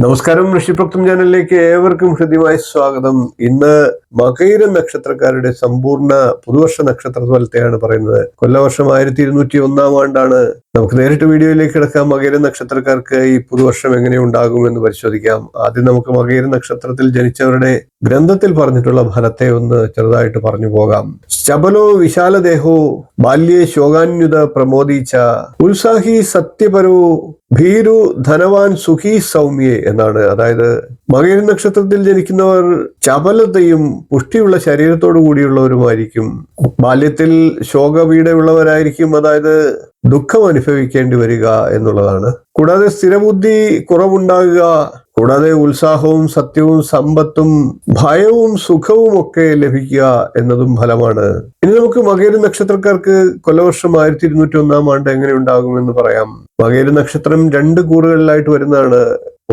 നമസ്കാരം, ഋഷിപ്രക്തം ചാനലിലേക്ക് ഏവർക്കും ഹൃദ്യമായ സ്വാഗതം. ഇന്ന് മകയിര നക്ഷത്രക്കാരുടെ സമ്പൂർണ്ണ പുതുവർഷ നക്ഷത്ര ഫലത്തെയാണ് പറയുന്നത്. കൊല്ലവർഷം 1201 ആണ്ടാണ്. നമുക്ക് നേരിട്ട് വീഡിയോയിലേക്ക് കിടക്കാം. മകയിര നക്ഷത്രക്കാർക്ക് ഈ പുതുവർഷം എങ്ങനെ ഉണ്ടാകുമെന്ന് പരിശോധിക്കാം. ആദ്യം നമുക്ക് മകയിര നക്ഷത്രത്തിൽ ജനിച്ചവരുടെ ഗ്രന്ഥത്തിൽ പറഞ്ഞിട്ടുള്ള ഫലത്തെ ഒന്ന് ചെറുതായിട്ട് പറഞ്ഞു പോകാം. ചപലോ വിശാലദേഹോ ബാല്യേ ശോകാന്യുത പ്രമോദീച്ച ഉത്സാഹി സത്യപരോ ഭീരു ധനവാൻ സുഖി സൗമ്യേ എന്നാണ്. അതായത് മകയിര നക്ഷത്രത്തിൽ ജനിക്കുന്നവർ ചപലതയും പുഷ്ടിയുള്ള ശരീരത്തോടു കൂടിയുള്ളവരുമായിരിക്കും. ബാല്യത്തിൽ ശോകപീഡയുള്ളവരായിരിക്കും. അതായത് ദുഃഖം അനുഭവിക്കേണ്ടി വരിക എന്നുള്ളതാണ്. കൂടാതെ സ്ഥിരബുദ്ധി കുറവുണ്ടാകുക, കൂടാതെ ഉത്സാഹവും സത്യവും സമ്പത്തും ഭയവും സുഖവും ഒക്കെ ലഭിക്കുക എന്നതും ഫലമാണ്. ഇനി നമുക്ക് മകയിര നക്ഷത്രക്കാർക്ക് കൊല്ലവർഷം 1201 ആണ്ട് എങ്ങനെ ഉണ്ടാകുമെന്ന് പറയാം. മകയിര നക്ഷത്രം 2 കൂറുകളിലായിട്ട് വരുന്നതാണ്.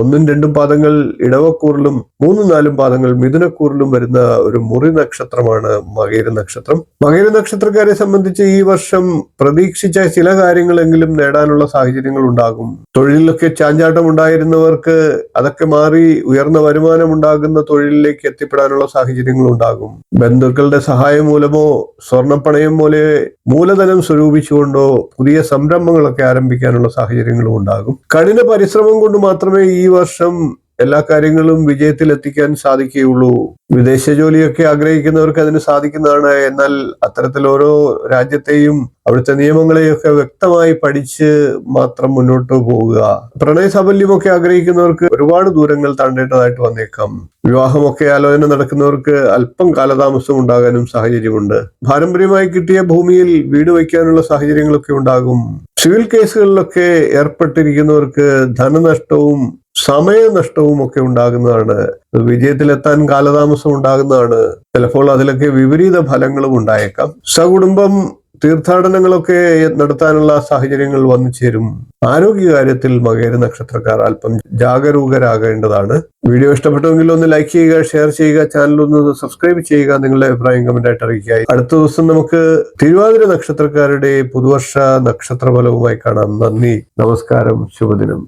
1ഉം 2ഉം പാദങ്ങൾ ഇടവക്കൂറിലും 3ഉം 4ഉം പാദങ്ങൾ മിഥുനക്കൂറിലും വരുന്ന ഒരു മുറി നക്ഷത്രമാണ് മകയിര നക്ഷത്രം. മകയിര നക്ഷത്രക്കാരെ സംബന്ധിച്ച് ഈ വർഷം പ്രതീക്ഷിച്ച ചില കാര്യങ്ങളെങ്കിലും നേടാനുള്ള സാഹചര്യങ്ങൾ ഉണ്ടാകും. തൊഴിലിലൊക്കെ ചാഞ്ചാട്ടം ഉണ്ടായിരുന്നവർക്ക് അതൊക്കെ മാറി ഉയർന്ന വരുമാനം ഉണ്ടാകുന്ന തൊഴിലിലേക്ക് എത്തിപ്പെടാനുള്ള സാഹചര്യങ്ങൾ ഉണ്ടാകും. ബന്ധുക്കളുടെ സഹായം മൂലമോ സ്വർണ്ണപ്പണയം പോലെ മൂലധനം സ്വരൂപിച്ചുകൊണ്ടോ പുതിയ സംരംഭങ്ങളൊക്കെ ആരംഭിക്കാനുള്ള സാഹചര്യങ്ങളും ഉണ്ടാകും. കഠിന പരിശ്രമം കൊണ്ട് മാത്രമേ ഈ വർഷം എല്ലാ കാര്യങ്ങളും വിജയത്തിൽ എത്തിക്കാൻ സാധിക്കുകയുള്ളൂ. വിദേശ ജോലിയൊക്കെ ആഗ്രഹിക്കുന്നവർക്ക് അതിന് സാധിക്കുന്നതാണ്. എന്നാൽ അത്തരത്തിൽ ഓരോ രാജ്യത്തെയും അവിടുത്തെ നിയമങ്ങളെയൊക്കെ വ്യക്തമായി പഠിച്ച് മാത്രം മുന്നോട്ട് പോവുക. പ്രണയ സാഫല്യമൊക്കെ ആഗ്രഹിക്കുന്നവർക്ക് ഒരുപാട് ദൂരങ്ങൾ താണ്ടേണ്ടതായിട്ട് വന്നേക്കാം. വിവാഹമൊക്കെ ആലോചന നടക്കുന്നവർക്ക് അല്പം കാലതാമസം ഉണ്ടാകാനും സാഹചര്യമുണ്ട്. പാരമ്പര്യമായി കിട്ടിയ ഭൂമിയിൽ വീട് വയ്ക്കാനുള്ള സാഹചര്യങ്ങളൊക്കെ ഉണ്ടാകും. സിവിൽ കേസുകളിലൊക്കെ ഏർപ്പെട്ടിരിക്കുന്നവർക്ക് ധനനഷ്ടവും സമയനഷ്ടവും ഒക്കെ ഉണ്ടാകുന്നതാണ്. വിജയത്തിലെത്താൻ കാലതാമസം ഉണ്ടാകുന്നതാണ്. ചിലപ്പോൾ അതിലൊക്കെ വിപരീത ഫലങ്ങളും ഉണ്ടായേക്കാം. സകുടുംബം തീർത്ഥാടനങ്ങളൊക്കെ നടത്താനുള്ള സാഹചര്യങ്ങൾ വന്നു ചേരും. ആരോഗ്യകാര്യത്തിൽ മകയിര നക്ഷത്രക്കാർ അല്പം ജാഗരൂകരാകേണ്ടതാണ്. വീഡിയോ ഇഷ്ടപ്പെട്ടുവെങ്കിൽ ഒന്ന് ലൈക്ക് ചെയ്യുക, ഷെയർ ചെയ്യുക, ചാനൽ ഒന്ന് സബ്സ്ക്രൈബ് ചെയ്യുക, നിങ്ങളുടെ അഭിപ്രായം കമന്റ് ആയിട്ട് അറിയിക്കുക. അടുത്ത ദിവസം നമുക്ക് തിരുവാതിര നക്ഷത്രക്കാരുടെ പുതുവർഷ നക്ഷത്ര ഫലവുമായി കാണാം. നന്ദി, നമസ്കാരം, ശുഭദിനം.